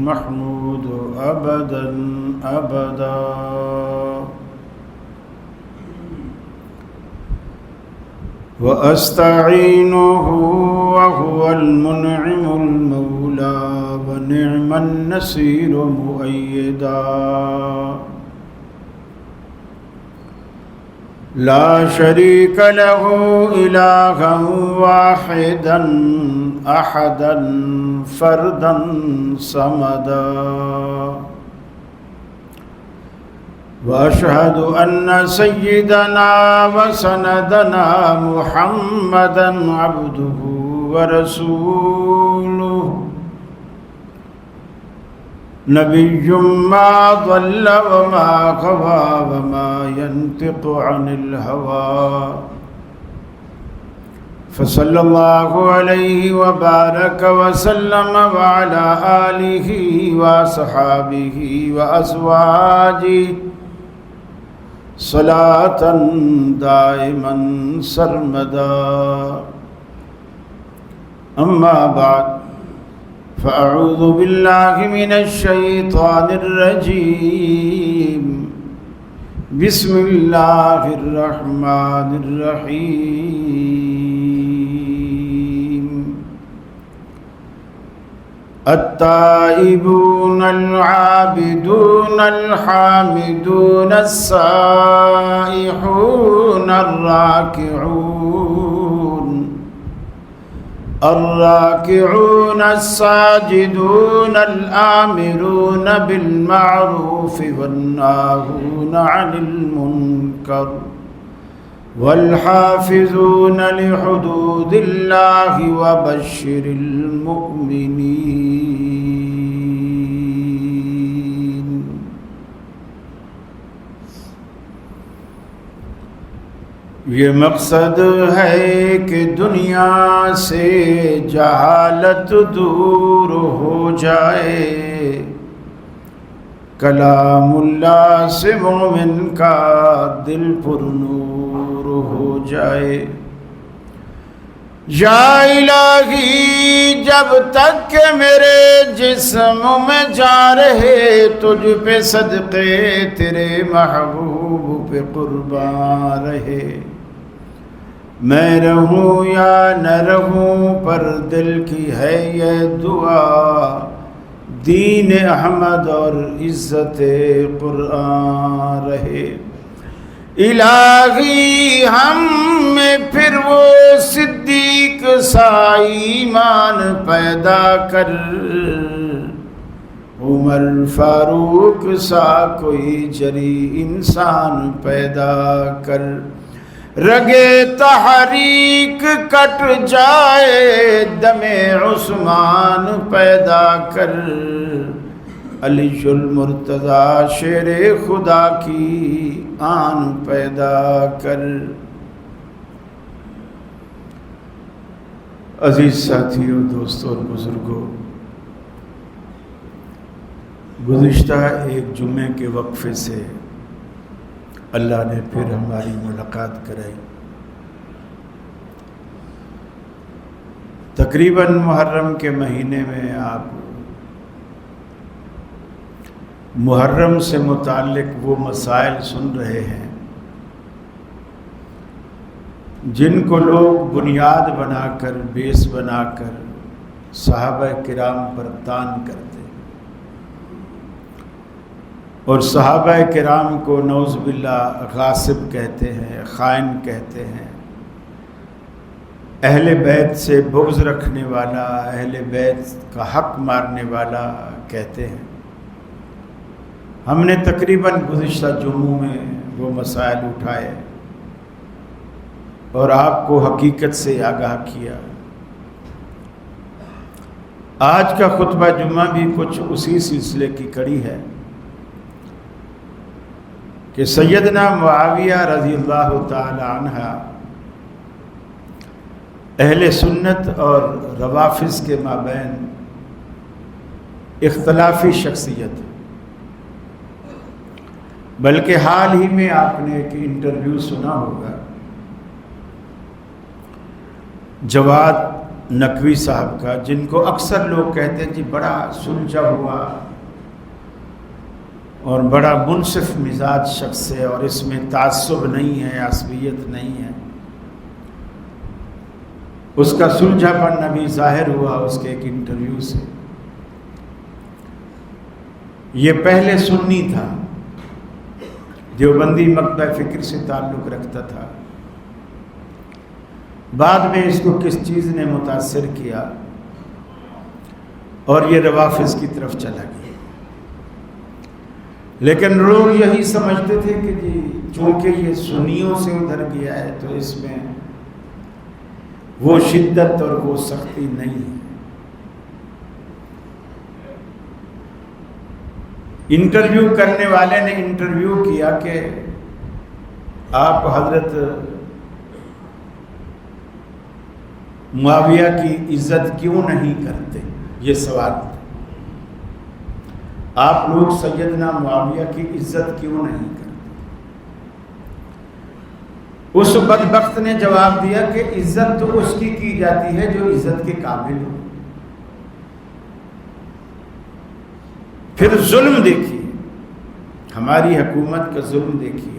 المحمود أبدا أبدا. وأستعينه وهو المنعم المولى ونعم النصير مؤيدا. لا شريك له إلها واحدا أحدا فردا صمدا. وأشهد أن سيدنا وسندنا محمدا عبده ورسوله نبي ما ضل وما غوى وما ينطق عن الهوى. فصلى الله عليه وبارك وسلم وعلى آله وصحابه وأزواجه صلاة دائما سرمدا. أما بعد فأعوذ بالله من الشيطان الرجيم. بسم الله الرحمن الرحيم. التائبون العابدون الحامدون السائحون الراكعون الساجدون الآمرون بالمعروف والناهون عن المنكر والحافظون لحدود الله وبشر المؤمنين. یہ مقصد ہے کہ دنیا سے جہالت دور ہو جائے، کلام اللہ سے مومن کا دل پر نور ہو جائے. یا الہی جب تک کہ میرے جسم میں جان رہے، تجھ پہ صدقے تیرے محبوب پہ قربان رہے. میں رہوں یا نہ رہوں پر دل کی ہے یہ دعا، دین احمد اور عزت قرآن رہے. الہی ہم میں پھر وہ صدیق سا ایمان پیدا کر، عمر فاروق سا کوئی جری انسان پیدا کر. رگے تحریک کٹ جائے، دم عثمان پیدا کر. علی المرتضیٰ شیر خدا کی آن پیدا کر. عزیز ساتھیوں، دوستوں اور بزرگوں، گزشتہ ایک جمعے کے وقفے سے اللہ نے پھر ہماری ملاقات کرائی. تقریباً محرم کے مہینے میں آپ محرم سے متعلق وہ مسائل سن رہے ہیں جن کو لوگ بنیاد بنا کر، بیس بنا کر صحابہ کرام پر تان کرتے اور صحابہ کرام کو نعوذ باللہ غاصب کہتے ہیں، خائن کہتے ہیں، اہل بیت سے بغض رکھنے والا، اہل بیت کا حق مارنے والا کہتے ہیں. ہم نے تقریباً گزشتہ جمعوں میں وہ مسائل اٹھائے اور آپ کو حقیقت سے آگاہ کیا. آج کا خطبہ جمعہ بھی کچھ اسی سلسلے کی کڑی ہے کہ سیدنا معاویہ رضی اللہ تعالی عنہ اہل سنت اور روافض کے مابین اختلافی شخصیت، بلکہ حال ہی میں آپ نے ایک انٹرویو سنا ہوگا، جواد نقوی صاحب کا، جن کو اکثر لوگ کہتے ہیں جی بڑا سلجھا ہوا اور بڑا منصف مزاج شخص ہے اور اس میں تعصب نہیں ہے، عصبیت نہیں ہے، اس کا سلجھا پن ابھی ظاہر ہوا اس کے ایک انٹرویو سے۔ یہ پہلے سنی تھا، دیوبندی مکتبہ فکر سے تعلق رکھتا تھا، بعد میں اس کو کس چیز نے متاثر کیا اور یہ روافض کی طرف چلا گیا۔ لیکن لوگ یہی سمجھتے تھے کہ جی چونکہ یہ سنیوں سے ادھر گیا ہے تو اس میں وہ شدت اور وہ سختی نہیں ہے۔ انٹرویو کرنے والے نے انٹرویو کیا کہ آپ حضرت معاویہ کی عزت کیوں نہیں کرتے، یہ سوال تھا۔ آپ لوگ سیدنا معاویہ کی عزت کیوں نہیں کرتے؟ اس بدبخت نے جواب دیا کہ عزت تو اس کی جاتی ہے جو عزت کے قابل ہو۔ پھر ظلم دیکھیے، ہماری حکومت کا ظلم دیکھیے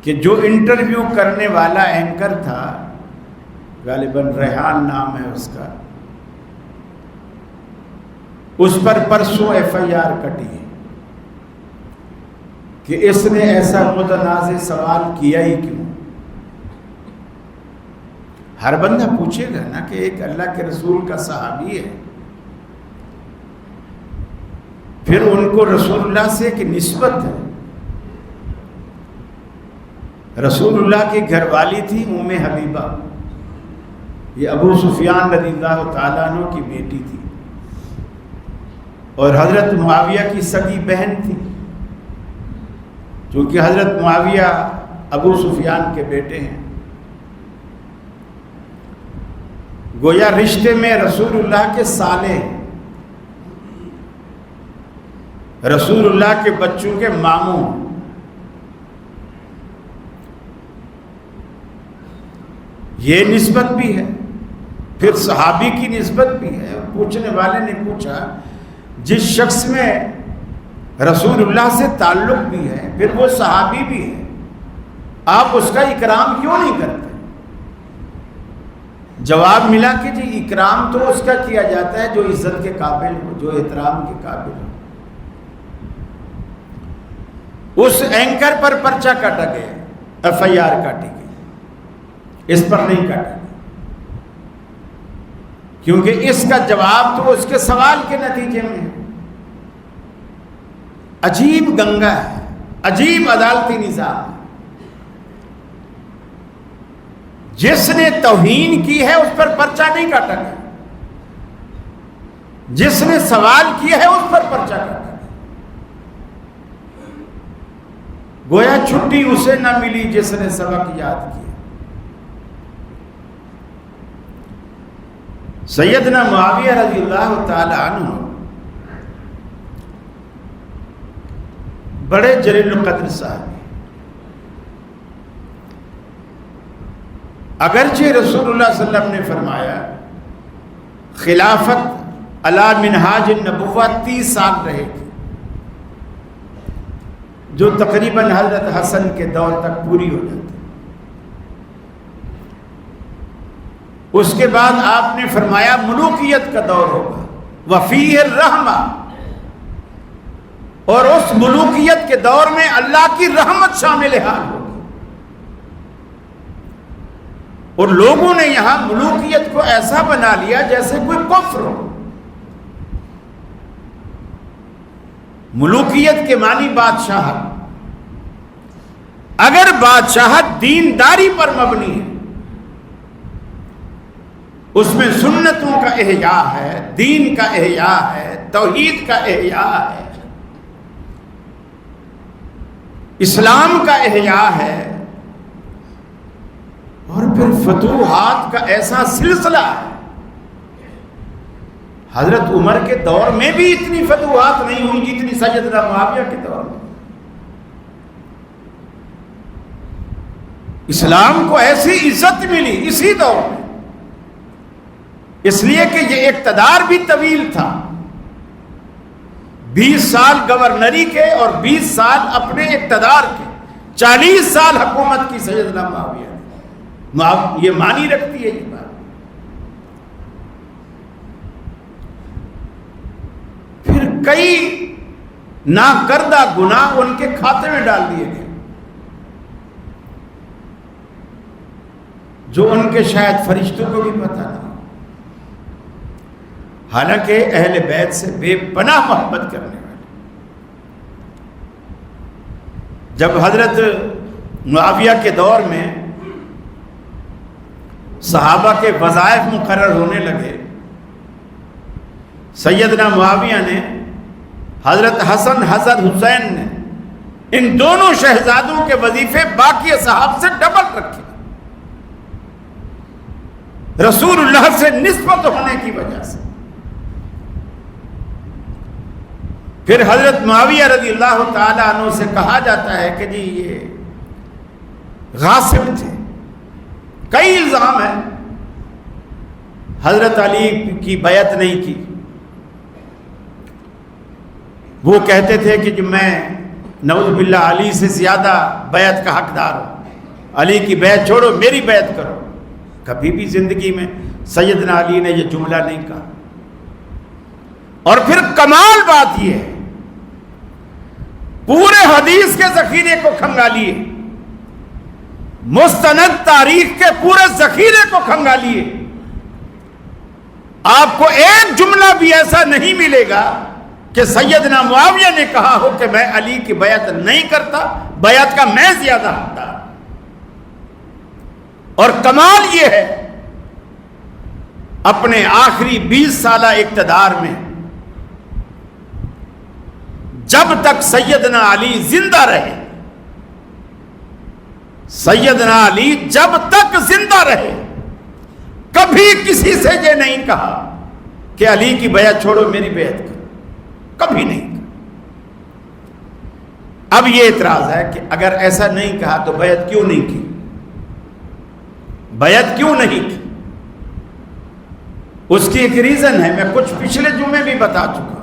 کہ جو انٹرویو کرنے والا اینکر تھا، غالباً ریحان نام ہے اس کا، اس پر پرسوں ایف آئی آر کٹی ہے کہ اس نے ایسا متنازع سوال کیا ہی کیوں۔ ہر بندہ پوچھے گا نا کہ ایک اللہ کے رسول کا صحابی ہے، پھر ان کو رسول اللہ سے ایک نسبت ہے۔ رسول اللہ کی گھر والی تھی ام حبیبہ، یہ ابو سفیان رضی اللہ تعالیٰ عنہ کی بیٹی تھی، اور حضرت معاویہ کی سگی بہن تھی، چونکہ حضرت معاویہ ابو سفیان کے بیٹے ہیں۔ گویا رشتے میں رسول اللہ کے سالے ہیں، رسول اللہ کے بچوں کے ماموں ہیں۔ یہ نسبت بھی ہے، پھر صحابی کی نسبت بھی ہے۔ پوچھنے والے نے پوچھا جس شخص میں رسول اللہ سے تعلق بھی ہے، پھر وہ صحابی بھی ہے، آپ اس کا اکرام کیوں نہیں کرتے؟ جواب ملا کہ جی اکرام تو اس کا کیا جاتا ہے جو عزت کے قابل ہو، جو احترام کے قابل ہو۔ اس اینکر پر پرچہ کاٹا گیا، ایف آئی آر کاٹی گئی، اس پر نہیں کاٹا گیا، کیونکہ اس کا جواب تو اس کے سوال کے نتیجے میں ہے۔ عجیب گنگا ہے، عجیب عدالتی نظام ہے۔ جس نے توہین کی ہے اس پر پرچہ نہیں کاٹا گیا، جس نے سوال کیا ہے اس پر پرچہ کاٹا گیا۔ گویا چھٹی اسے نہ ملی جس نے سبق یاد کیا۔ سیدنا معاویہ رضی اللہ تعالی عنہ بڑے جلیل القدر صاحب، اگرچہ رسول اللہ صلی اللہ علیہ وسلم نے فرمایا خلافت علی منہاج النبوہ 30 سال رہے گی، جو تقریباً حضرت حسن کے دور تک پوری ہو جاتی۔ اس کے بعد آپ نے فرمایا ملوکیت کا دور ہوگا، وفیہ الرحمہ، اور اس ملوکیت کے دور میں اللہ کی رحمت شامل حال ہوگی۔ اور لوگوں نے یہاں ملوکیت کو ایسا بنا لیا جیسے کوئی کفر ہو۔ ملوکیت کے معنی بادشاہت، اگر بادشاہت دینداری پر مبنی ہے، اس میں سنتوں کا احیاء ہے، دین کا احیاء ہے، توحید کا احیاء ہے، اسلام کا احیاء ہے، اور پھر فتوحات کا ایسا سلسلہ ہے۔ حضرت عمر کے دور میں بھی اتنی فتوحات نہیں ہوئی جتنی سیدنا معاویہ کے دور میں۔ اسلام کو ایسی عزت ملی اسی دور میں، اس لیے کہ یہ اقتدار بھی طویل تھا، 20 سال گورنری کے اور 20 سال اپنے اقتدار کے، 40 سال حکومت کی سیدنا معاویہ نے، یہ معنی رکھتی ہے یہ بات۔ پھر کئی ناکردہ گناہ ان کے کھاتے میں ڈال دیے گئے جو ان کے شاید فرشتوں کو بھی پتہ نہ ہو، حالانکہ اہل بیت سے بے پناہ محبت کرنے والے۔ جب حضرت معاویہ کے دور میں صحابہ کے وظائف مقرر ہونے لگے، سیدنا معاویہ نے، حضرت حسن حضرت حسین نے ان دونوں شہزادوں کے وظیفے باقی اصحاب سے ڈبل رکھے، رسول اللہ سے نسبت ہونے کی وجہ سے۔ پھر حضرت معاویہ رضی اللہ تعالی عنہ سے کہا جاتا ہے کہ جی یہ غاصب تھے، کئی الزام ہیں، حضرت علی کی بیعت نہیں کی، وہ کہتے تھے کہ جو میں نعوذ باللہ علی سے زیادہ بیعت کا حقدار ہوں، علی کی بیعت چھوڑو میری بیعت کرو۔ کبھی بھی زندگی میں سیدنا علی نے یہ جملہ نہیں کہا۔ اور پھر کمال بات یہ ہے، پورے حدیث کے ذخیرے کو کھنگالیے، مستند تاریخ کے پورے ذخیرے کو کھنگالیے، آپ کو ایک جملہ بھی ایسا نہیں ملے گا کہ سیدنا معاویہ نے کہا ہو کہ میں علی کی بیعت نہیں کرتا، بیعت کا میں زیادہ حقدار۔ اور کمال یہ ہے، اپنے آخری 20 سالہ اقتدار میں جب تک سیدنا علی زندہ رہے، سیدنا علی جب تک زندہ رہے، کبھی کسی سے یہ نہیں کہا کہ علی کی بیعت چھوڑو میری بیعت کرو، کبھی نہیں کہا۔ اب یہ اعتراض ہے کہ اگر ایسا نہیں کہا تو بیعت کیوں نہیں کی؟ بیعت کیوں نہیں کی؟ اس کی ایک ریزن ہے، میں کچھ پچھلے جمعے بھی بتا چکا ہوں،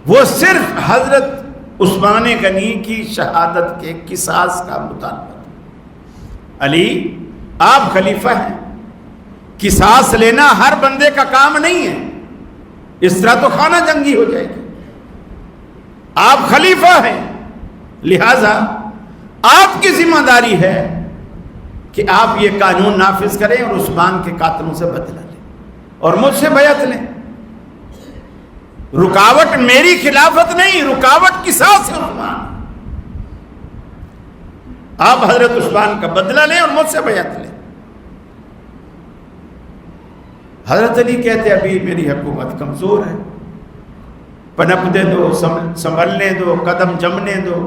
وہ صرف حضرت عثمان غنی کی شہادت کے قصاص کا مطالبہ تھا۔ علی آپ خلیفہ ہیں، قصاص لینا ہر بندے کا کام نہیں ہے، اس طرح تو خانہ جنگی ہو جائے گی۔ آپ خلیفہ ہیں، لہذا آپ کی ذمہ داری ہے کہ آپ یہ قانون نافذ کریں اور عثمان کے قاتلوں سے بدلہ لیں اور مجھ سے بیعت لیں۔ رکاوٹ میری خلافت نہیں، رکاوٹ قصاص ہے عثمان۔ آپ حضرت عثمان کا بدلہ لیں اور مجھ سے بیعت لیں۔ حضرت علی کہتے ابھی میری حکومت کمزور ہے، پنپنے دو، سنبھلنے دو، قدم جمنے دو،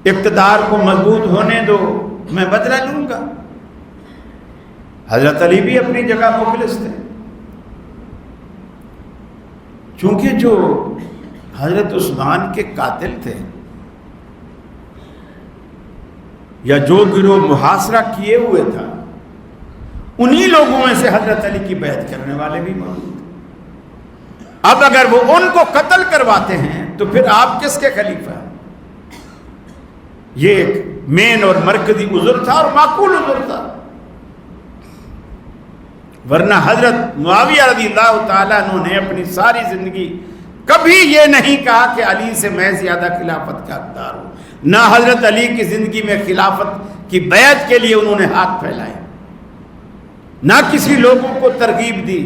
اقتدار کو مضبوط ہونے دو، میں بدلہ لوں گا۔ حضرت علی بھی اپنی جگہ مخلص تھے، چونکہ جو حضرت عثمان کے قاتل تھے یا جو گروہ محاصرہ کیے ہوئے تھا، انہی لوگوں میں سے حضرت علی کی بیعت کرنے والے بھی موجود تھے۔ اب اگر وہ ان کو قتل کرواتے ہیں تو پھر آپ کس کے خلیفہ ہیں؟ یہ ایک مین اور مرکزی عذر تھا اور معقول عذر تھا، ورنہ حضرت معاویہ رضی اللہ تعالیٰ عنہ نے اپنی ساری زندگی کبھی یہ نہیں کہا کہ علی سے میں زیادہ خلافت کا حقدار ہوں، نہ حضرت علی کی زندگی میں خلافت کی بیعت کے لیے انہوں نے ہاتھ پھیلائے، نہ کسی لوگوں کو ترغیب دی،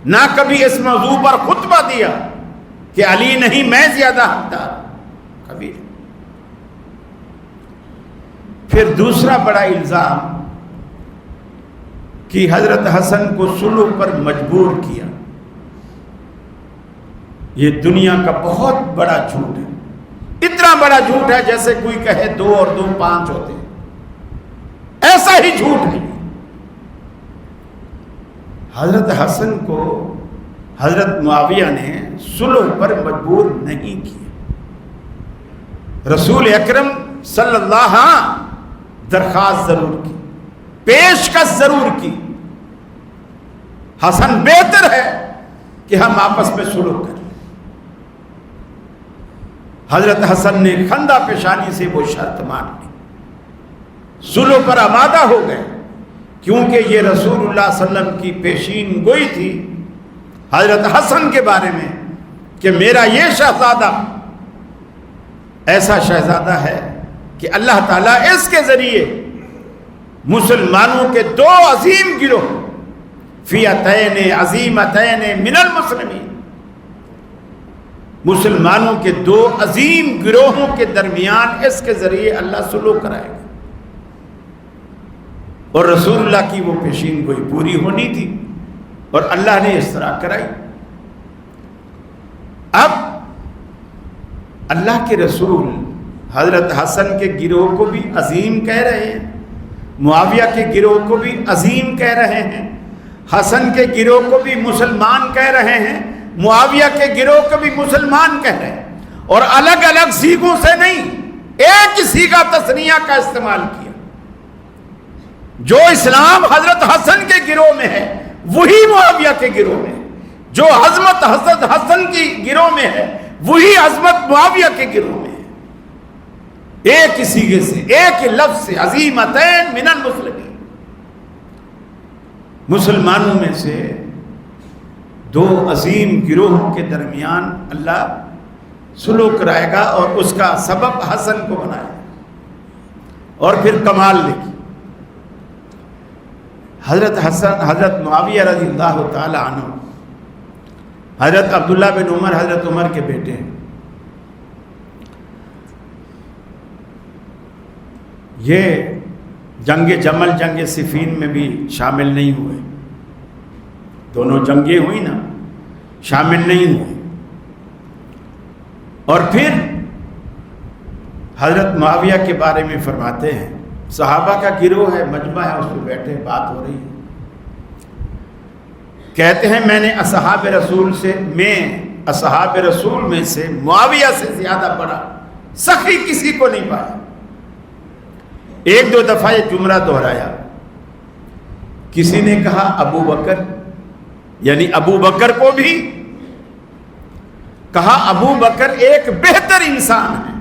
نہ کبھی اس موضوع پر خطبہ دیا کہ علی نہیں میں زیادہ حقدار ہوں، کبھی نہیں۔ پھر دوسرا بڑا الزام کہ حضرت حسن کو صلح پر مجبور کیا، یہ دنیا کا بہت بڑا جھوٹ ہے، اتنا بڑا جھوٹ ہے جیسے کوئی کہے 2 اور 2 5 ہوتے ہیں، ایسا ہی جھوٹ ہے۔ حضرت حسن کو حضرت معاویہ نے صلح پر مجبور نہیں کیا۔ رسول اکرم صلی اللہ درخواست ضرور کی، پیشکش ضرور کی، حسن بہتر ہے کہ ہم آپس میں سلوک کریں۔ حضرت حسن نے خندہ پیشانی سے وہ شرط مان لی، صلح پر آمادہ ہو گئے، کیونکہ یہ رسول اللہ صلی اللہ علیہ وسلم کی پیشین گوئی تھی حضرت حسن کے بارے میں کہ میرا یہ شہزادہ ایسا شہزادہ ہے کہ اللہ تعالیٰ اس کے ذریعے مسلمانوں کے دو عظیم گروہ فئتین عظیمتین من المسلمین، مسلمانوں کے دو عظیم گروہوں کے درمیان اس کے ذریعے اللہ صلح کرائے گا، اور رسول اللہ کی وہ پیشین گوئی پوری ہونی تھی اور اللہ نے اس طرح کرائی۔ اب اللہ کے رسول حضرت حسن کے گروہ کو بھی عظیم کہہ رہے ہیں، معاویہ کے گروہ کو بھی عظیم کہہ رہے ہیں، حسن کے گروہ کو بھی مسلمان کہہ رہے ہیں، معاویہ کے گروہ کو بھی مسلمان کہہ رہے ہیں، اور الگ الگ صیغوں سے نہیں، ایک ہی صیغہ تثنیہ کا استعمال کیا۔ جو اسلام حضرت حسن کے گروہ میں ہے وہی معاویہ کے گروہ میں ہے، جو عظمت حضرت حسن کی گروہ میں ہے وہی عظمت معاویہ کے گروہ میں ہے، ایک ہی صیغے سے، ایک ہی لفظ سے، عظیمتین من المسلمین۔ مسلمانوں میں سے دو عظیم گروہوں کے درمیان اللہ صلح کرائے گا اور اس کا سبب حسن کو بنائے گا، اور پھر کمال لکھی۔ حضرت معاویہ رضی اللہ تعالی عنہ حضرت عبداللہ بن عمر حضرت عمر کے بیٹے ہیں، یہ جنگ جمل جنگ صفین میں بھی شامل نہیں ہوئے، دونوں جنگیں ہوئی نا، شامل نہیں ہوئے۔ اور پھر حضرت معاویہ کے بارے میں فرماتے ہیں، صحابہ کا گروہ ہے، مجمع ہے، اس پہ بیٹھے بات ہو رہی ہے، کہتے ہیں میں نے اصحاب رسول میں سے معاویہ سے زیادہ بڑا سخی کسی کو نہیں پایا۔ ایک دو دفعہ یہ جملہ دہرایا، کسی نے کہا ابو بکر، یعنی ابو بکر کو بھی کہا ابو بکر ایک بہتر انسان ہے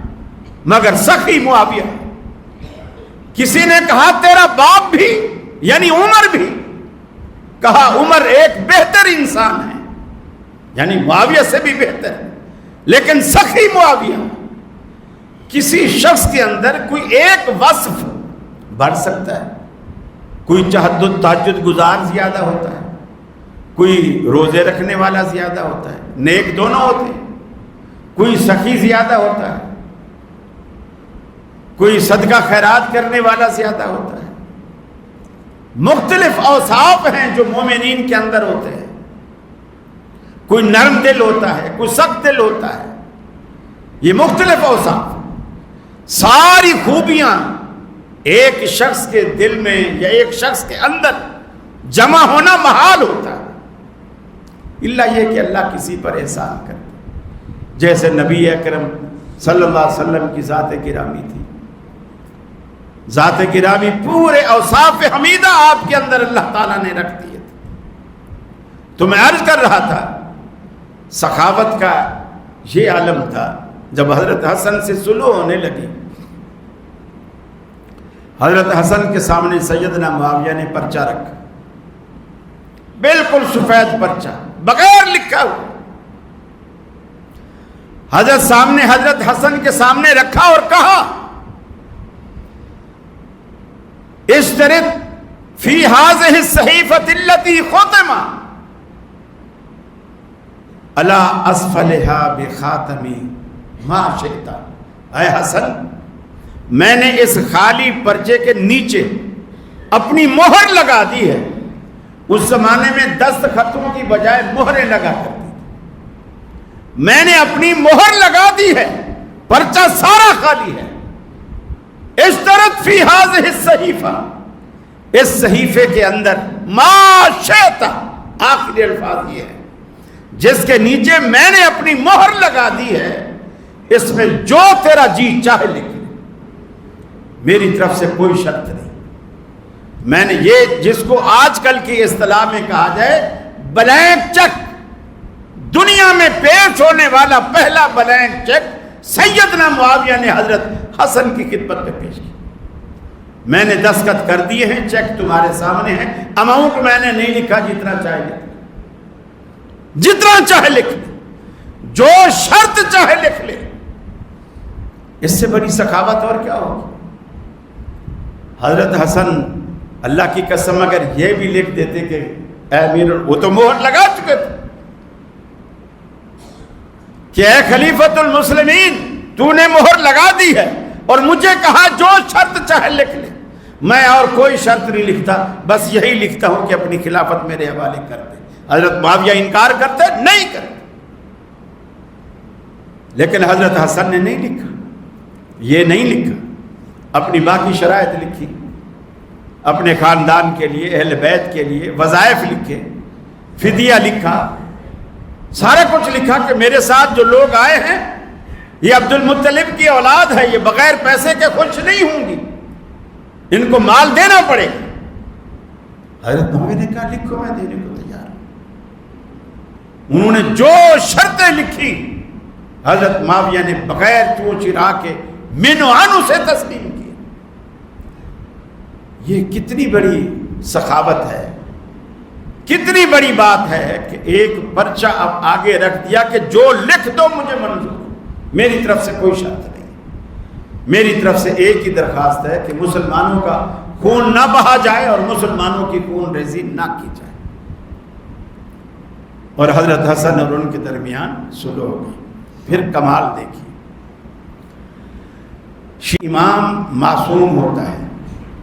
مگر سخی معاویہ۔ کسی نے کہا تیرا باپ بھی یعنی عمر بھی، کہا عمر ایک بہتر انسان ہے یعنی معاویہ سے بھی بہتر ہے، لیکن سخی معاویہ۔ کسی شخص کے اندر کوئی ایک وصف بڑھ سکتا ہے، کوئی تہجد تہجد گزار زیادہ ہوتا ہے، کوئی روزے رکھنے والا زیادہ ہوتا ہے، نیک دونوں ہوتے ہیں، کوئی سخی زیادہ ہوتا ہے، کوئی صدقہ خیرات کرنے والا زیادہ ہوتا ہے۔ مختلف اوصاف ہیں جو مومنین کے اندر ہوتے ہیں، کوئی نرم دل ہوتا ہے، کوئی سخت دل ہوتا ہے، یہ مختلف اوصاف، ساری خوبیاں ایک شخص کے دل میں یا ایک شخص کے اندر جمع ہونا محال ہوتا ہے، الا یہ کہ اللہ کسی پر احسان کرے، جیسے نبی اکرم صلی اللہ علیہ وسلم کی ذات گرامی تھی، ذات گرامی پورے اوصاف حمیدہ آپ کے اندر اللہ تعالیٰ نے رکھ دیے تھے۔ تو میں عرض کر رہا تھا سخاوت کا یہ عالم تھا، جب حضرت حسن سے صلح ہونے لگی، حضرت حسن کے سامنے سیدنا معاویہ نے پرچہ رکھا، بالکل سفید پرچہ بغیر لکھا ہوا، حضرت حسن کے سامنے رکھا اور کہا اشترط فی هذه الصحیفۃ التي ختم علی اسفلها بخاتم ما شئت۔ اے حسن، میں نے اس خالی پرچے کے نیچے اپنی مہر لگا دی ہے، اس زمانے میں دستخطوں کی بجائے مہریں لگا کر دی، میں نے اپنی مہر لگا دی ہے، پرچہ سارا خالی ہے۔ اشترط فی هذه الصحیفہ، اس صحیفے کے اندر ما شئت، آخری الفاظ یہ ہے جس کے نیچے میں نے اپنی مہر لگا دی ہے، اس میں جو تیرا جی چاہے لکھ لے، میری طرف سے کوئی شرط نہیں. میں نے یہ جس کو آج کل کی اصطلاح میں کہا جائے بلینک چیک، دنیا میں پیش ہونے والا پہلا بلینک چیک سیدنا معاویہ نے حضرت حسن کی خدمت میں پیش کیا. میں نے دستخط کر دیے ہیں، چیک تمہارے سامنے ہے. اماؤنٹ میں نے نہیں لکھا، جتنا چاہے لکھ لے، جتنا چاہے لکھ لے، جو شرط چاہے لکھ لے. اس سے بڑی سخاوت اور کیا ہوگی؟ حضرت حسن اللہ کی قسم اگر یہ بھی لکھ دیتے کہ اے امیر، وہ تو مہر لگا چکے تھے کہ اے خلیفۃ المسلمین تو نے مہر لگا دی ہے اور مجھے کہا جو شرط چاہے لکھ لے. میں اور کوئی شرط نہیں لکھتا، بس یہی لکھتا ہوں کہ اپنی خلافت میرے حوالے کر دے. حضرت معاویہ انکار کرتے نہیں کرتے، لیکن حضرت حسن نے نہیں لکھا. یہ نہیں لکھا، اپنی باقی شرائط لکھی، اپنے خاندان کے لیے، اہل بیت کے لیے وظائف لکھے، فدیہ لکھا، سارا کچھ لکھا کہ میرے ساتھ جو لوگ آئے ہیں یہ عبد المطلب کی اولاد ہے، یہ بغیر پیسے کے خوش نہیں ہوں گی، ان کو مال دینا پڑے گا. حضرت معاویہ نے کہا لکھو، میں دینے کو تیار ہوں. انہوں نے جو شرطیں لکھی حضرت معاویہ نے بغیر چون چرا کے من و عن سے تسلیم کی. یہ کتنی بڑی سخاوت ہے، کتنی بڑی بات ہے کہ ایک پرچہ اب آگے رکھ دیا کہ جو لکھ دو مجھے منظور، میری طرف سے کوئی شرط نہیں. میری طرف سے ایک ہی درخواست ہے کہ مسلمانوں کا خون نہ بہا جائے اور مسلمانوں کی خون ریزی نہ کی جائے. اور حضرت حسن اور ان کے درمیان صلح ہو گئی. پھر کمال دیکھیے، امام معصوم ہوتا ہے،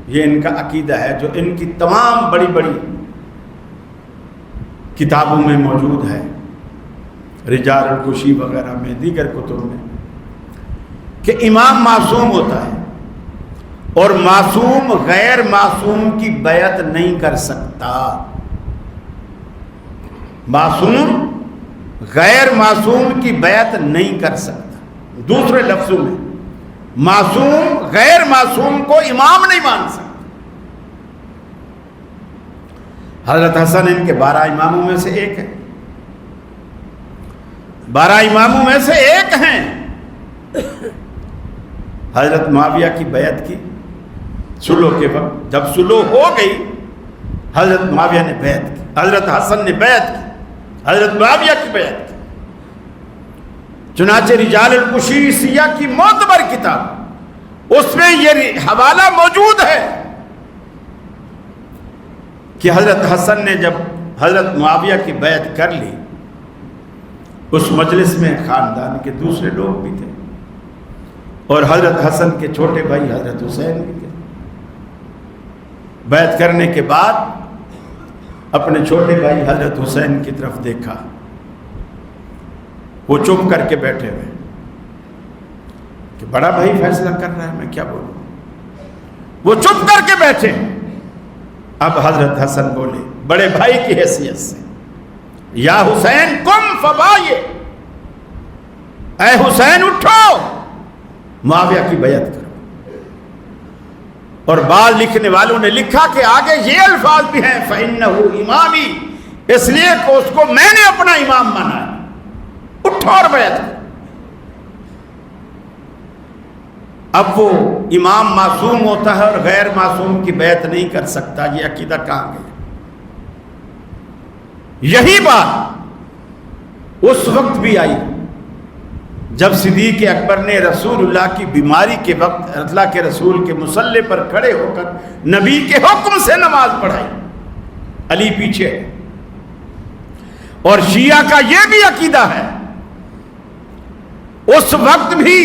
یہ ان کا عقیدہ ہے جو ان کی تمام بڑی بڑی کتابوں میں موجود ہے، رجال الکشی وغیرہ میں، دیگر کتب میں، کہ امام معصوم ہوتا ہے اور معصوم غیر معصوم کی بیعت نہیں کر سکتا. معصوم غیر معصوم کی بیعت نہیں کر سکتا. دوسرے لفظوں میں معصوم غیر معصوم کو امام نہیں مان سکتا. حضرت حسن ان کے 12 اماموں میں سے ایک ہے، 12 اماموں میں سے ایک ہیں. حضرت معاویہ کی بیعت کی صلح کے وقت، جب صلح ہو گئی حضرت معاویہ نے بیعت کی، حضرت حسن نے بیعت کی، حضرت معاویہ کی بیعت کی. چنانچہ رجال الکشی سیاہ کی معتبر کتاب، اس میں یہ حوالہ موجود ہے کہ حضرت حسن نے جب حضرت معاویہ کی بیعت کر لی، اس مجلس میں خاندان کے دوسرے لوگ بھی تھے اور حضرت حسن کے چھوٹے بھائی حضرت حسین بھی تھے. بیعت کرنے کے بعد اپنے چھوٹے بھائی حضرت حسین کی طرف دیکھا، وہ چپ کر کے بیٹھے ہوئے کہ بڑا بھائی فیصلہ کر رہا ہے، میں کیا بولوں. وہ چپ کر کے بیٹھے. اب حضرت حسن بولے بڑے بھائی کی حیثیت سے، یا حسین قم فبایع، اے حسین اٹھو، معاویہ کی بیعت کرو. اور بعض لکھنے والوں نے لکھا کہ آگے یہ الفاظ بھی ہیں فَإِنَّهُ إِمَامِي، اس لیے کہ اس کو میں نے اپنا امام مانا ہے، اٹھو اور بیعت کرو. اب وہ امام معصوم ہوتا ہے اور غیر معصوم کی بیعت نہیں کر سکتا، یہ عقیدہ کہاں گیا؟ یہی بات اس وقت بھی آئی جب صدیق اکبر نے رسول اللہ کی بیماری کے وقت اللہ کے رسول کے مصلی پر کھڑے ہو کر نبی کے حکم سے نماز پڑھائی. علی پیچھے. اور شیعہ کا یہ بھی عقیدہ ہے، اس وقت بھی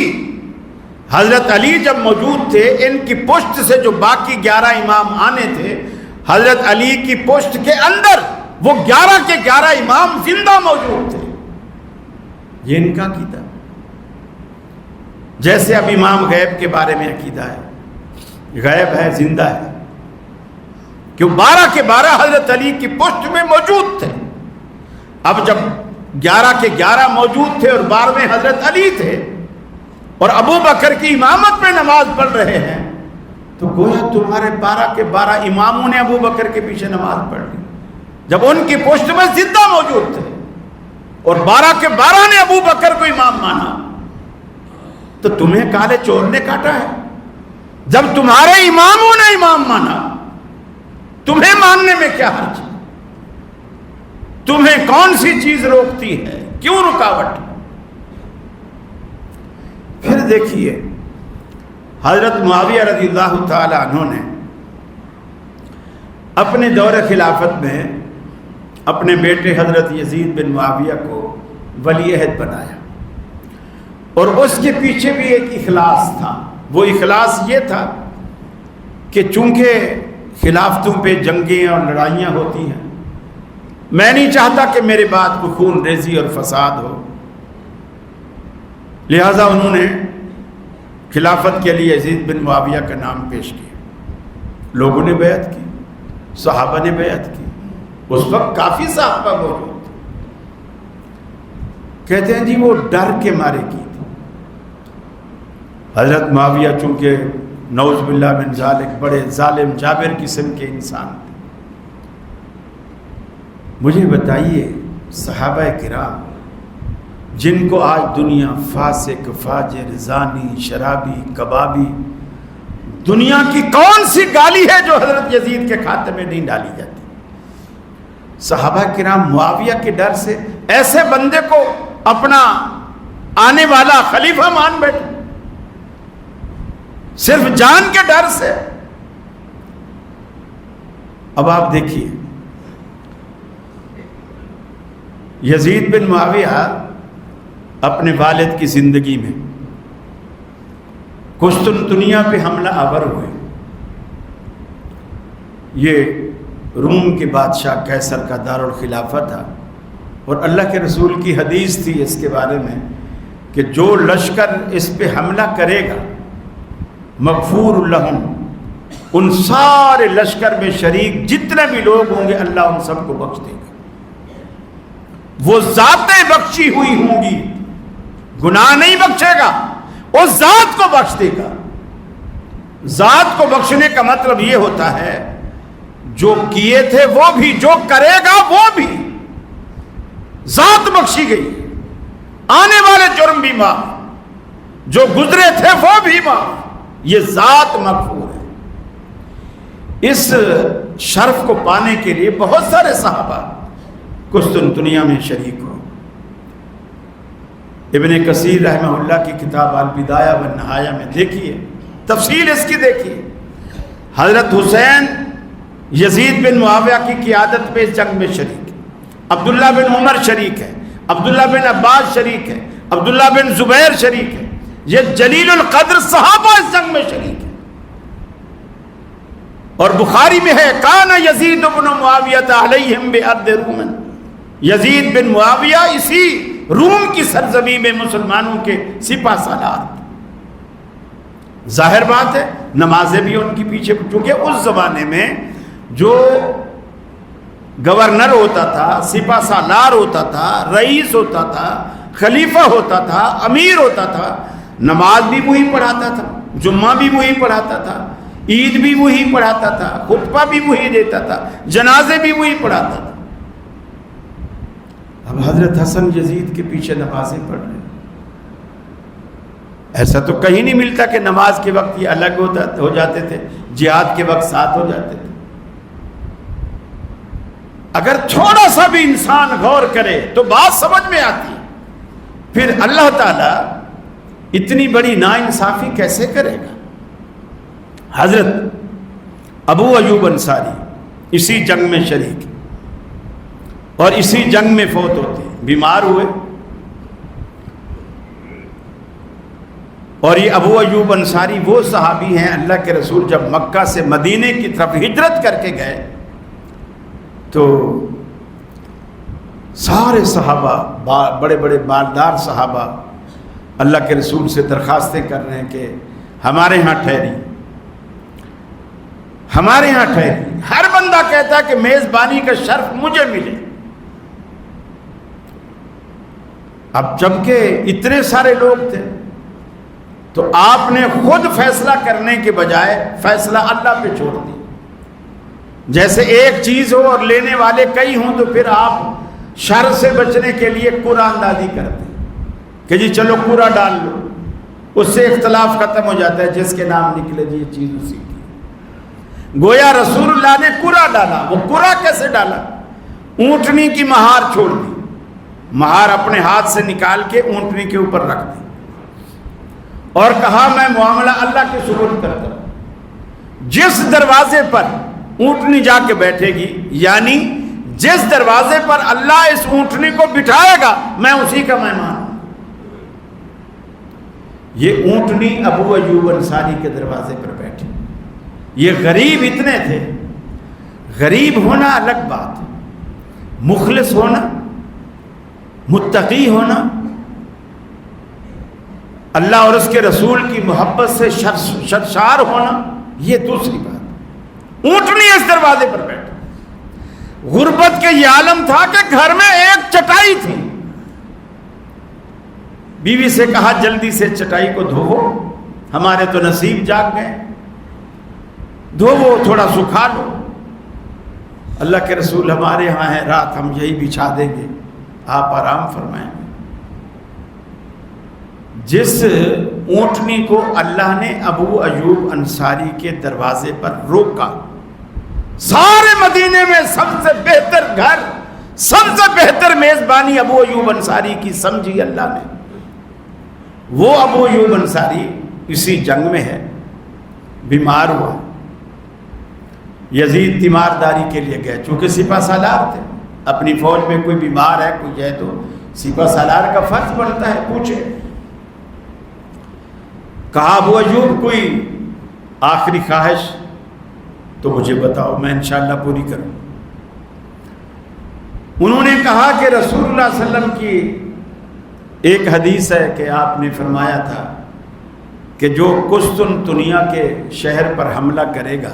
حضرت علی جب موجود تھے، ان کی پشت سے جو باقی 11 امام آنے تھے، حضرت علی کی پشت کے اندر وہ 11 کے 11 امام زندہ موجود تھے. یہ ان کا عقیدہ. جیسے اب امام غیب کے بارے میں عقیدہ ہے، غیب ہے، زندہ ہے، کہ 12 کے 12 حضرت علی کی پشت میں موجود تھے. اب جب 11 کے 11 موجود تھے اور 12ویں حضرت علی تھے اور ابو بکر کی امامت میں نماز پڑھ رہے ہیں، تو گویا تمہارے 12 کے 12 اماموں نے ابو بکر کے پیچھے نماز پڑھ لی جب ان کی پشت میں زندہ موجود تھے، اور 12 کے 12 نے ابو بکر کو امام مانا، تو تمہیں کالے چور نے کاٹا ہے؟ جب تمہارے اماموں نے امام مانا، تمہیں ماننے میں کیا حرج ہے؟ تمہیں کون سی چیز روکتی ہے؟ کیوں رکاوٹ؟ پھر دیکھیے حضرت معاویہ رضی اللہ تعالی عنہ نے اپنے دور خلافت میں اپنے بیٹے حضرت یزید بن معاویہ کو ولی عہد بنایا، اور اس کے پیچھے بھی ایک اخلاص تھا۔ وہ اخلاص یہ تھا کہ چونکہ خلافتوں پہ جنگیں اور لڑائیاں ہوتی ہیں، میں نہیں چاہتا کہ میرے بعد کوئی خون ریزی اور فساد ہو، لہذا انہوں نے خلافت کے لیے یزید بن معاویہ کا نام پیش کیا۔ لوگوں نے بیعت کی، صحابہ نے بیعت کی، اس وقت کافی صحابہ موجود تھے۔ کہتے ہیں جی وہ ڈر کے مارے کی تھی۔ حضرت معاویہ چونکہ نعوذ باللہ من ذالک بڑے ظالم جابر قسم کے انسان تھے۔ مجھے بتائیے صحابہ کرام جن کو آج دنیا فاسق، فاجر، زانی، شرابی، کبابی، دنیا کی کون سی گالی ہے جو حضرت یزید کے کھاتے میں نہیں ڈالی جاتی؟ صحابہ کرام معاویہ کے ڈر سے ایسے بندے کو اپنا آنے والا خلیفہ مان بیٹھے، صرف جان کے ڈر سے۔ اب آپ دیکھیے یزید بن معاویہ اپنے والد کی زندگی میں قسطنطنیہ پہ حملہ آور ہوئے۔ یہ روم کے بادشاہ قیصر کا دارالخلافہ تھا، اور اللہ کے رسول کی حدیث تھی اس کے بارے میں کہ جو لشکر اس پہ حملہ کرے گا مغفور لہم، ان سارے لشکر میں شریک جتنے بھی لوگ ہوں گے اللہ ان سب کو بخش دے گا۔ وہ ذاتیں بخشی ہوئی ہوں گی، گناہ نہیں بخشے گا، اس ذات کو بخش دے گا۔ ذات کو بخشنے کا مطلب یہ ہوتا ہے جو کیے تھے وہ بھی، جو کرے گا وہ بھی، ذات بخشی گئی، آنے والے جرم بھی معاف، جو گزرے تھے وہ بھی معاف، یہ ذات مغفور ہے۔ اس شرف کو پانے کے لیے بہت سارے صحابہ قسطنطنیہ میں شریک ہو۔ ابن کثیر رحمہ اللہ کی کتاب البدایہ والنہایہ میں دیکھیے، تفصیل اس کی دیکھیے۔ حضرت حسین یزید بن معاویہ کی قیادت پہ اس جنگ میں شریک ہے، عبداللہ بن عمر شریک ہے، عبداللہ بن عباس شریک ہے، عبداللہ بن زبیر شریک ہے، یہ جلیل القدر صحابہ اس جنگ میں شریک ہے۔ اور بخاری میں ہے کان یزید بن معاویہ علیہم بارض روم، یزید بن معاویہ اسی روم کی سرزمین میں مسلمانوں کے سپہ سالار تھے۔ ظاہر بات ہے نمازیں بھی ان کی پیچھے، کیونکہ اس زمانے میں جو گورنر ہوتا تھا، سپہ سالار ہوتا تھا، رئیس ہوتا تھا، خلیفہ ہوتا تھا، امیر ہوتا تھا، نماز بھی وہی پڑھاتا تھا، جمعہ بھی وہی پڑھاتا تھا، عید بھی وہی پڑھاتا تھا، خطبہ بھی وہی دیتا تھا، جنازے بھی وہی پڑھاتا تھا۔ اب حضرت حسن یزید کے پیچھے نمازیں پڑھ رہے ہیں۔ ایسا تو کہیں نہیں ملتا کہ نماز کے وقت یہ الگ ہو جاتے تھے، جہاد کے وقت ساتھ ہو جاتے تھے۔ اگر تھوڑا سا بھی انسان غور کرے تو بات سمجھ میں آتی ہے۔ پھر اللہ تعالیٰ اتنی بڑی ناانصافی کیسے کرے گا؟ حضرت ابو ایوب انصاری اسی جنگ میں شریک اور اسی جنگ میں فوت ہوتے ہیں، بیمار ہوئے، اور یہ ابو ایوب انصاری وہ صحابی ہیں اللہ کے رسول جب مکہ سے مدینے کی طرف ہجرت کر کے گئے تو سارے صحابہ، بڑے بڑے مالدار صحابہ اللہ کے رسول سے درخواستیں کر رہے ہیں کہ ہمارے ہاں ٹھہری، ہمارے ہاں ٹھہری۔ ہر بندہ کہتا ہے کہ میزبانی کا شرف مجھے ملے۔ اب جبکہ اتنے سارے لوگ تھے، تو آپ نے خود فیصلہ کرنے کے بجائے فیصلہ اللہ پہ چھوڑ دی. جیسے ایک چیز ہو اور لینے والے کئی ہوں تو پھر آپ شر سے بچنے کے لیے قرآن اندازی کرتے ہیں کہ جی چلو قرآ ڈال لو, اس سے اختلاف ختم ہو جاتا ہے, جس کے نام نکلے جی یہ چیز اسی کی. گویا رسول اللہ نے قرآ ڈالا. وہ قرآ کیسے ڈالا؟ اونٹنی کی مہار چھوڑ دی, مہار اپنے ہاتھ سے نکال کے اونٹنی کے اوپر رکھ دی اور کہا میں معاملہ اللہ کے سپرد کرتا ہوں. جس دروازے پر اونٹنی جا کے بیٹھے گی, یعنی جس دروازے پر اللہ اس اونٹنی کو بٹھائے گا, میں اسی کا مہمان ہوں. یہ اونٹنی ابو ایوب انصاری کے دروازے پر بیٹھی. یہ غریب اتنے تھے. غریب ہونا الگ بات, مخلص ہونا, متقی ہونا, اللہ اور اس کے رسول کی محبت سے سرشار ہونا, یہ دوسری بات. اونٹنی اس دروازے پر بیٹھی. غربت کے یہ عالم تھا کہ گھر میں ایک چٹائی تھی. بیوی سے کہا جلدی سے چٹائی کو دھوو, ہمارے تو نصیب جاگ گئے, دھوو تھوڑا سکھا لو. اللہ کے رسول ہمارے ہاں ہے, رات ہم یہی بچھا دیں گے, آپ آرام فرمائیں. جس اونٹنی کو اللہ نے ابو ایوب انصاری کے دروازے پر روکا, سارے مدینے میں سب سے بہتر گھر, سب سے بہتر میزبانی ابو ایوب انصاری کی سمجھی اللہ نے. وہ ابو ایوب انصاری اسی جنگ میں ہے, بیمار ہوا. یزید تیمارداری کے لیے گئے, چونکہ سپہ سالار تھے. اپنی فوج میں کوئی بیمار ہے, کوئی ہے, تو سپہ سالار کا فرض بنتا ہے پوچھے. کہا ابو ایوب کوئی آخری خواہش تو مجھے بتاؤ, میں انشاءاللہ پوری کروں. انہوں نے کہا کہ رسول اللہ صلی اللہ علیہ وسلم کی ایک حدیث ہے کہ آپ نے فرمایا تھا کہ جو قسطنطنیہ کے شہر پر حملہ کرے گا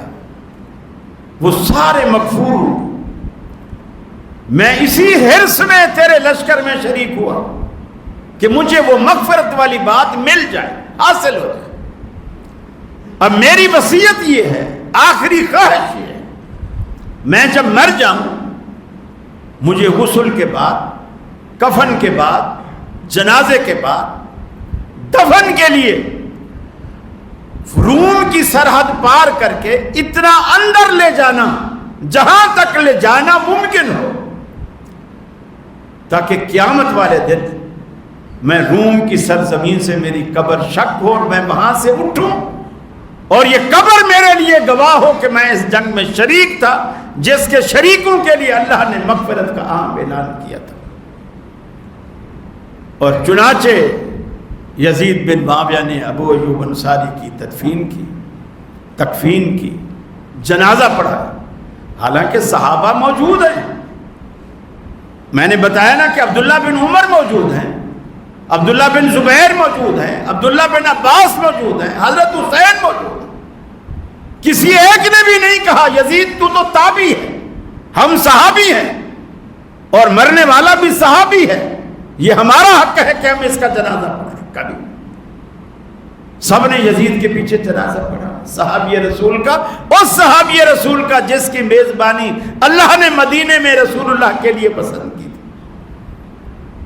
وہ سارے مغفور ہوں. میں اسی حرص میں تیرے لشکر میں شریک ہوا کہ مجھے وہ مغفرت والی بات مل جائے, حاصل ہو جائے. اب میری وصیت یہ ہے, آخری خواہش یہ ہے, میں جب مر جاؤں مجھے غسل کے بعد, کفن کے بعد, جنازے کے بعد دفن کے لیے روم کی سرحد پار کر کے اتنا اندر لے جانا جہاں تک لے جانا ممکن ہو, تاکہ قیامت والے دن میں روم کی سرزمین سے میری قبر شک ہو اور میں وہاں سے اٹھوں اور یہ قبر میرے لیے گواہ ہو کہ میں اس جنگ میں شریک تھا جس کے شریکوں کے لیے اللہ نے مغفرت کا عام اعلان کیا تھا. اور چنانچہ یزید بن معاویہ نے ابو ایوب انصاری کی تکفین کی, جنازہ پڑھا. حالانکہ صحابہ موجود ہیں. میں نے بتایا نا کہ عبداللہ بن عمر موجود ہیں, عبداللہ بن زبیر موجود ہیں, عبداللہ بن عباس موجود ہیں, حضرت حسین موجود ہیں. کسی ایک نے بھی نہیں کہا یزید تو تابعی ہے, ہم صحابی ہیں اور مرنے والا بھی صحابی ہے, یہ ہمارا حق ہے کہ ہم اس کا جنازہ پڑھیں. کبھی سب نے یزید کے پیچھے جنازہ پڑھا, صحابی رسول کا, اس صحابی رسول کا جس کی میزبانی اللہ نے مدینے میں رسول اللہ کے لیے پسند کی تھی.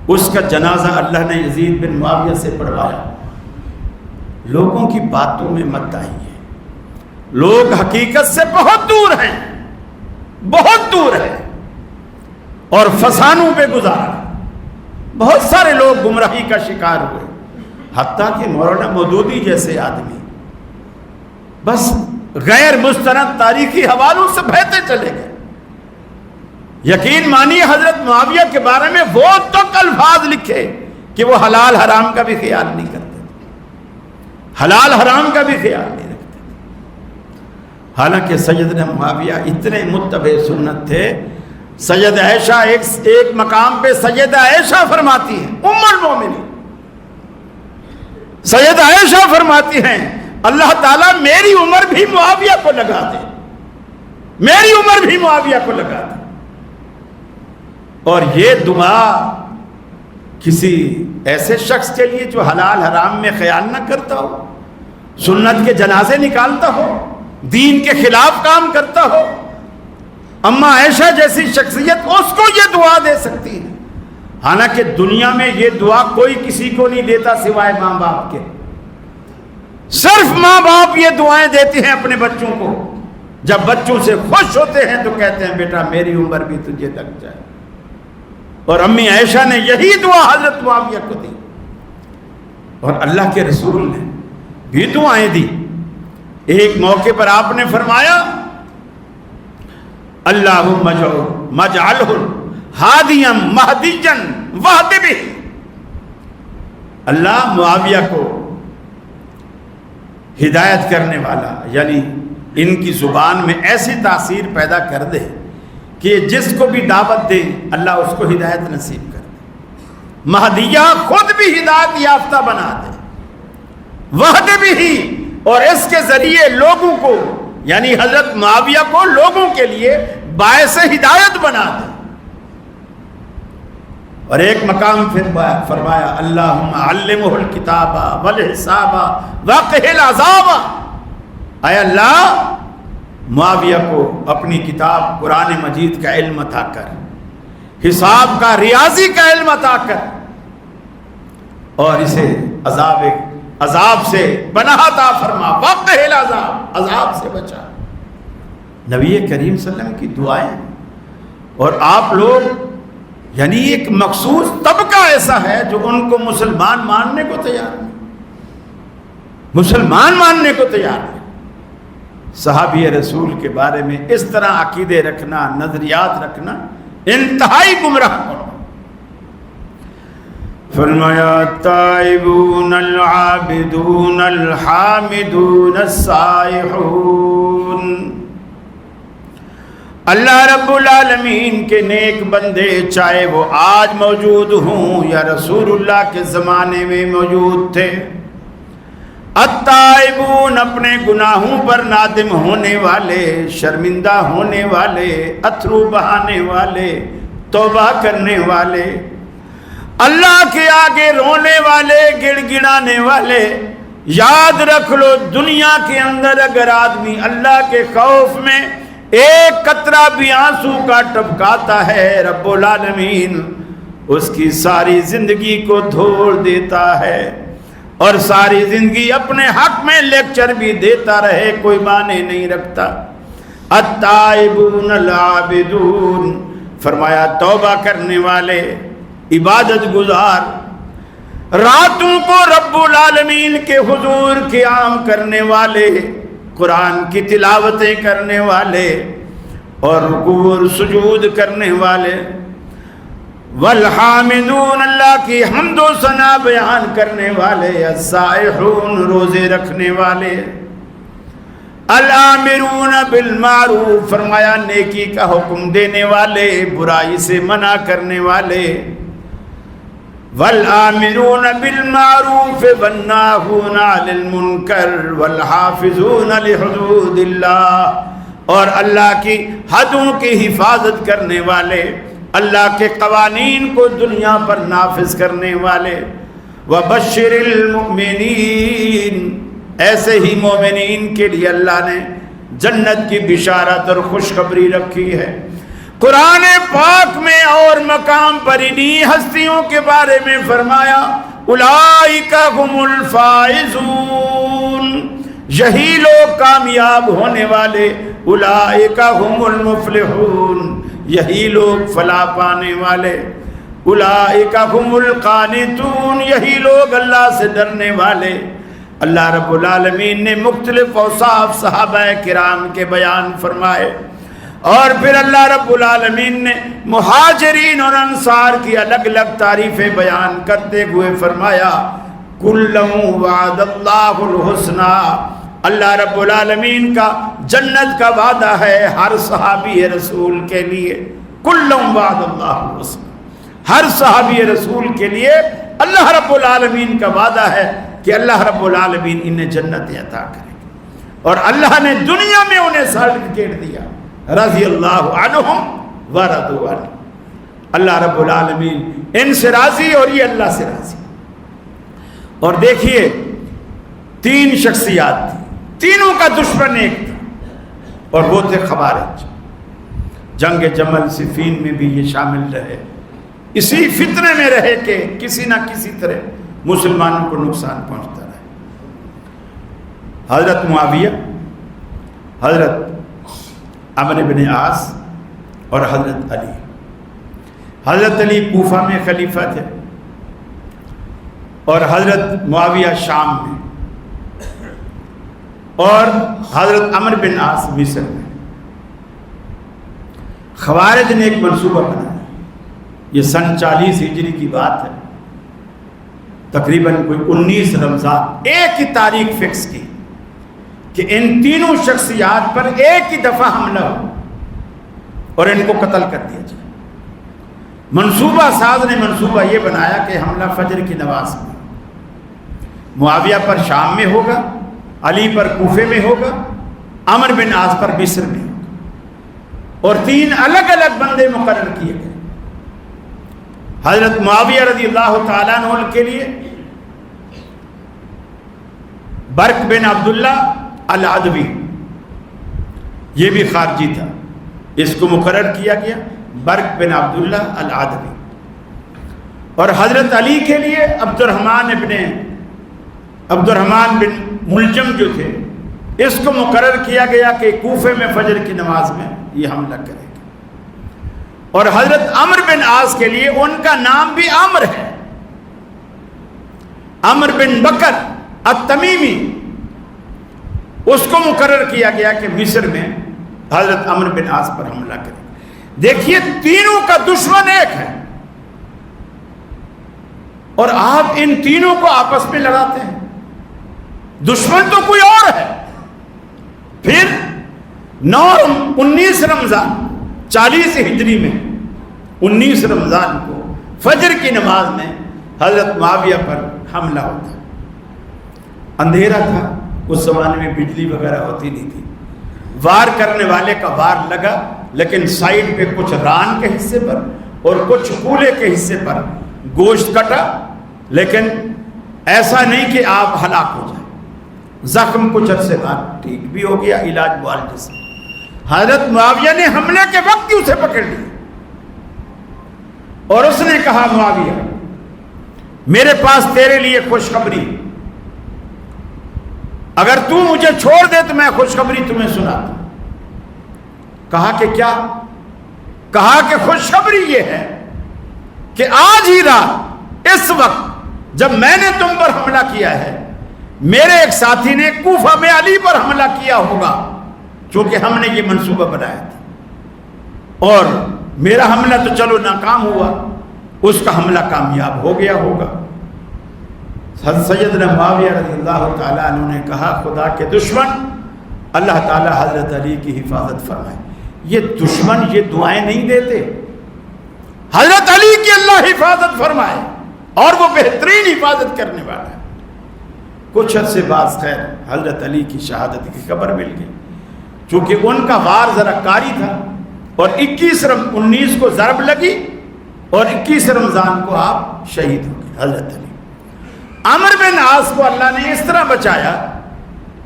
اس کا جنازہ اللہ نے یزید بن معاویہ سے پڑھوایا. لوگوں کی باتوں میں مت آئیے, لوگ حقیقت سے بہت دور ہیں, بہت دور ہیں اور فسانوں پہ گزارا. بہت سارے لوگ گمراہی کا شکار ہوئے, حتیٰ کہ مولانا مودودی جیسے آدمی بس غیر مستند تاریخی حوالوں سے بہتے چلے گئے. یقین مانیے حضرت معاویہ کے بارے میں وہ تک الفاظ لکھے کہ وہ حلال حرام کا بھی خیال نہیں کرتے تھے, حلال حرام کا بھی خیال نہیں رکھتے تھے. حالانکہ سیدنا معاویہ اتنے متبع سنت تھے. سید عائشہ ایک مقام پہ سیدہ عائشہ فرماتی ہیں, ام المومنین سید عائشہ فرماتی ہیں اللہ تعالیٰ میری عمر بھی معاویہ کو لگا دے, میری عمر بھی معاویہ کو لگا دے. اور یہ دعا کسی ایسے شخص کے لیے جو حلال حرام میں خیال نہ کرتا ہو, سنت کے جنازے نکالتا ہو، دین کے خلاف کام کرتا ہو، اماں عائشہ جیسی شخصیت اس کو یہ دعا دے سکتی ہے. حالانکہ دنیا میں یہ دعا کوئی کسی کو نہیں دیتا سوائے ماں باپ کے. صرف ماں باپ یہ دعائیں دیتے ہیں اپنے بچوں کو. جب بچوں سے خوش ہوتے ہیں تو کہتے ہیں بیٹا میری عمر بھی تجھے لگ جائے. اور امی عائشہ نے یہی دعا حضرت معاویہ کو دی، اور اللہ کے رسول نے بھی دعائیں دی. ایک موقع پر آپ نے فرمایا اللہم اجعلہ ہادیا مہدیا واہد بہ. اللہ معاویہ کو ہدایت کرنے والا، یعنی ان کی زبان میں ایسی تاثیر پیدا کر دے کہ جس کو بھی دعوت دے اللہ اس کو ہدایت نصیب کر دے. مہدیہ خود بھی ہدایت یافتہ بنا دے، وحد بھی، اور اس کے ذریعے لوگوں کو، یعنی حضرت معاویہ کو لوگوں کے لیے باعث ہدایت بنا دے. اور ایک مقام پھر فرمایا اللہم علمہ الکتاب والحساب وقہ العذاب. اے اللہ معاویہ کو اپنی کتاب قرآن مجید کا علم عطا کر، حساب کا، ریاضی کا علم عطا کر، اور اسے عذاب سے پناہ عطا فرما، وقہ العذاب، عذاب سے بچا. نبی کریم صلی اللہ علیہ وسلم کی دعائیں. اور آپ لوگ، یعنی ایک مخصوص طبقہ ایسا ہے جو ان کو مسلمان ماننے کو تیار نہیں، مسلمان ماننے کو تیار نہیں. صحابی رسول کے بارے میں اس طرح عقیدے رکھنا، نظریات رکھنا انتہائی گمراہ کرنا. فرمایا تائبون العابدون الحامدون السائحون. اللہ رب العالمین کے نیک بندے چاہے وہ آج موجود ہوں یا رسول اللہ کے زمانے میں موجود تھے، التائبون اپنے گناہوں پر نادم ہونے والے، شرمندہ ہونے والے، اتھرو بہانے والے، توبہ کرنے والے، اللہ کے آگے رونے والے، گڑ گڑانے والے. یاد رکھ لو دنیا کے اندر اگر آدمی اللہ کے خوف میں ایک قطرہ بھی آنسو کا ٹپکاتا ہے، رب العالمین اس کی ساری زندگی کو دھوڑ دیتا ہے. اور ساری زندگی اپنے حق میں لیکچر بھی دیتا رہے، کوئی معنی نہیں رکھتا. التائبون العابدون، فرمایا توبہ کرنے والے، عبادت گزار، راتوں کو رب العالمین کے حضور قیام کرنے والے، قرآن کی تلاوتیں کرنے والے، اور رکوع اور سجود کرنے والے. والحامدون، اللہ کی حمد و ثنا بیان کرنے والے. السائحون، روزے رکھنے والے. الامرون بالمعروف، فرمایا نیکی کا حکم دینے والے، برائی سے منع کرنے والے. والآمرون بالمعروف والناہون عن المنکر والحافظون لحدود اللہ، اور اللہ کی حدوں کی حفاظت کرنے والے، اللہ کے قوانین کو دنیا پر نافذ کرنے والے. وبشر المؤمنین، ایسے ہی مومنین کے لیے اللہ نے جنت کی بشارت اور خوشخبری رکھی ہے. قرآن پاک میں اور مقام پر انہی ہستیوں کے بارے میں فرمایا اولئک هم الفائزون، یہی لوگ کامیاب ہونے والے. اولئک هم المفلحون، یہی لوگ فلاح پانے والے. اولئک هم القانتون، یہی لوگ اللہ سے ڈرنے والے. اللہ رب العالمین نے مختلف اوصاف صحابہ کرام کے بیان فرمائے، اور پھر اللہ رب العالمین نے مہاجرین اور انصار کی الگ الگ تعریفیں بیان کرتے ہوئے فرمایا کُلًّا وعد اللہ الحسنى، اللہ رب العالمین کا جنت کا وعدہ ہے ہر صحابی رسول کے لیے. کُلًّا وعد اللہ الحسنى، ہر صحابی رسول کے لیے اللہ رب العالمین کا وعدہ ہے کہ اللہ رب العالمین انہیں جنت عطا کرے گا. اور اللہ نے دنیا میں انہیں سرٹیفکیٹ دیا، رضی اللہ عنہم ورضوا عنہ. اللہ رب العالمین ان سے راضی اور یہ اللہ سے راضی. اور دیکھیے 3 شخصیات تھی، تینوں کا دشمن ایک تھا، اور وہ تھے خوارج۔ جنگ جمل صفین میں بھی یہ شامل رہے، اسی فتنے میں رہے کہ کسی نہ کسی طرح مسلمانوں کو نقصان پہنچتا رہے۔ حضرت معاویہ، حضرت عمرو بن عاص اور حضرت علی۔ حضرت علی کوفہ میں خلیفہ تھے اور حضرت معاویہ شام میں، اور حضرت عمرو بن عاص مصر میں۔ خوارج نے ایک منصوبہ بنایا، یہ سن 40 ہجری کی بات ہے، تقریباً کوئی 19 رمضان ایک ہی تاریخ فکس کی کہ ان تینوں شخصیات پر ایک ہی دفعہ حملہ ہو اور ان کو قتل کر دیا جائے۔ منصوبہ ساز نے منصوبہ یہ بنایا کہ حملہ فجر کی نماز میں، معاویہ پر شام میں ہوگا، علی پر کوفے میں ہوگا، عمرو بن عاص پر مصر میں ہوگا، اور 3 الگ الگ بندے مقرر کیے گئے۔ حضرت معاویہ رضی اللہ تعالیٰ عنہ کے لیے برق بن عبداللہ العدوی، یہ بھی خارجی تھا، اس کو مقرر کیا گیا، برق بن عبداللہ العدوی۔ اور حضرت علی کے لیے عبد الرحمن بن ملجم جو تھے، اس کو مقرر کیا گیا کہ کوفے میں فجر کی نماز میں یہ حملہ کرے گا۔ اور حضرت عمرو بن عاص کے لیے ان کا نام بھی عمر ہے، عمرو بن بکر التمیمی، اس کو مقرر کیا گیا کہ مصر میں حضرت عمرو بن عاص پر حملہ کرے۔ دیکھیے تینوں کا دشمن ایک ہے، اور آپ ان تینوں کو آپس میں لڑاتے ہیں۔ دشمن تو کوئی اور ہے۔ پھر 19 رمضان 40 ہجری میں 19 رمضان کو فجر کی نماز میں حضرت معاویہ پر حملہ ہوتا۔ اندھیرا تھا، اس زمانے میں بجلی وغیرہ ہوتی نہیں تھی، وار کرنے والے کا وار لگا، لیکن سائڈ پہ کچھ ران کے حصے پر اور کچھ کولے کے حصے پر گوشت کٹا، لیکن ایسا نہیں کہ آپ ہلاک ہو جائیں۔ زخم کچھ عرصے بعد ٹھیک بھی ہو گیا، علاج معالجے سے۔ حضرت معاویہ نے حملے کے وقت ہی اسے پکڑ لیا اور اس نے کہا، معاویہ میرے پاس تیرے لیے خوشخبری، اگر تو مجھے چھوڑ دے تو میں خوشخبری تمہیں سناتا۔ کہا کہ کیا؟ کہا کہ خوشخبری یہ ہے کہ آج ہی رات اس وقت جب میں نے تم پر حملہ کیا ہے، میرے ایک ساتھی نے کوفہ میں علی پر حملہ کیا ہوگا، چونکہ ہم نے یہ منصوبہ بنایا تھا، اور میرا حملہ تو چلو ناکام ہوا، اس کا حملہ کامیاب ہو گیا ہوگا۔ حضرت سیدنا معاویہ رضی اللہ تعالیٰ عنہ نے کہا، خدا کے دشمن اللہ تعالیٰ حضرت علی کی حفاظت فرمائے۔ یہ دشمن یہ دعائیں نہیں دیتے، حضرت علی کی اللہ حفاظت فرمائے، اور وہ بہترین حفاظت کرنے والا ہے۔ کچھ عرصے بعد خیر حضرت علی کی شہادت کی خبر مل گئی، چونکہ ان کا وار ذرا کاری تھا، اور 19 کو ضرب لگی اور 21 رمضان کو آپ شہید ہو گئے حضرت علی۔ عمرو بن عاص کو اللہ نے اس طرح بچایا،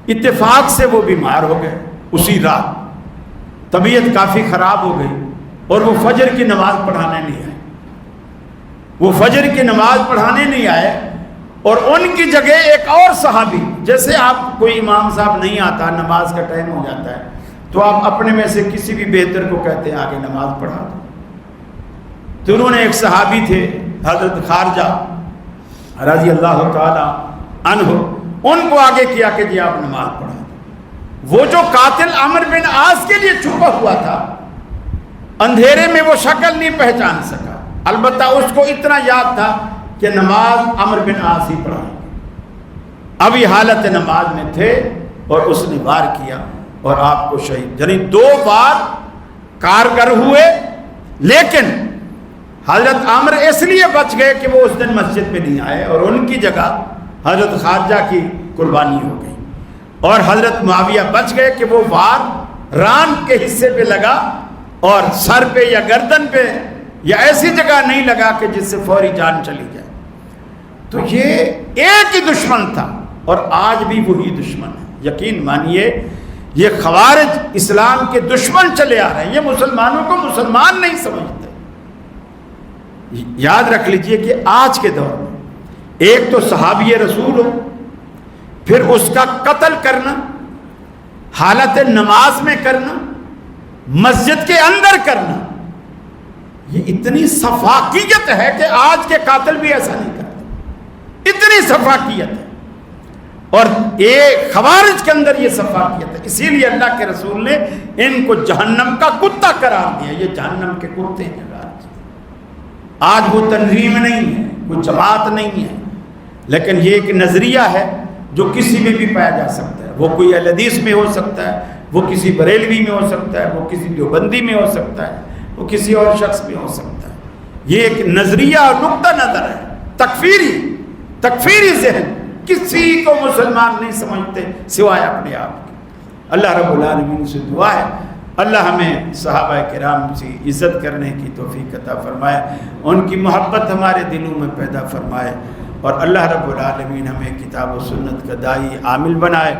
اتفاق سے وہ بیمار ہو گئے اسی رات، طبیعت کافی خراب ہو گئی، اور وہ فجر کی نماز پڑھانے نہیں آئے۔ وہ فجر کی نماز پڑھانے نہیں آئے، اور ان کی جگہ ایک اور صحابی، جیسے آپ کوئی امام صاحب نہیں آتا، نماز کا ٹائم ہو جاتا ہے، تو آپ اپنے میں سے کسی بھی بہتر کو کہتے ہیں آگے نماز پڑھا دو۔ تو انہوں نے ایک صحابی تھے حضرت خارجہ رضی اللہ تعالی عنہ، ان کو آگے کیا کہ جی آپ نماز پڑھا دو۔ وہ جو قاتل عمرو بن عاص کے لیے چھپا ہوا تھا، اندھیرے میں وہ شکل نہیں پہچان سکا، البتہ اس کو اتنا یاد تھا کہ نماز عمرو بن عاص ہی پڑھائیں گے۔ ابھی حالت نماز میں تھے اور اس نے وار کیا اور آپ کو شہید، یعنی 2 وار کارگر ہوئے، لیکن حضرت عمرو اس لیے بچ گئے کہ وہ اس دن مسجد میں نہیں آئے، اور ان کی جگہ حضرت خارجہ کی قربانی ہو گئی، اور حضرت معاویہ بچ گئے کہ وہ وار ران کے حصے پہ لگا اور سر پہ یا گردن پہ یا ایسی جگہ نہیں لگا کہ جس سے فوری جان چلی جائے۔ تو یہ ایک ہی دشمن تھا، اور آج بھی وہی دشمن ہے. یقین مانیے یہ خوارج اسلام کے دشمن چلے آ رہے ہیں. یہ مسلمانوں کو مسلمان نہیں سمجھتے. یاد رکھ لیجئے کہ آج کے دور میں ایک تو صحابی رسول ہو، پھر اس کا قتل کرنا، حالت نماز میں کرنا، مسجد کے اندر کرنا، یہ اتنی سفاکیت ہے کہ آج کے قاتل بھی ایسا نہیں کرتے. اتنی سفاکیت ہے. اور ایک خوارج کے اندر یہ سفاکیت ہے. اسی لیے اللہ کے رسول نے ان کو جہنم کا کتا قرار دیا. یہ جہنم کے کتے ہیں. آج وہ تنظیم نہیں ہے، کوئی جماعت نہیں ہے، لیکن یہ ایک نظریہ ہے جو کسی میں بھی پایا جا سکتا ہے. وہ کوئی اہل حدیث میں ہو سکتا ہے، وہ کسی بریلوی میں ہو سکتا ہے، وہ کسی دیوبندی میں ہو سکتا ہے، وہ کسی اور شخص میں ہو سکتا ہے. یہ ایک نظریہ اور نقطہ نظر ہے، تکفیری ذہن. کسی کو مسلمان نہیں سمجھتے سوائے اپنے آپ کے. اللہ رب العالمین سے دعا ہے اللہ ہمیں صحابہ کرام سے عزت کرنے کی توفیق عطا فرمائے، ان کی محبت ہمارے دلوں میں پیدا فرمائے، اور اللہ رب العالمین ہمیں کتاب و سنت کا داعی عامل بنائے.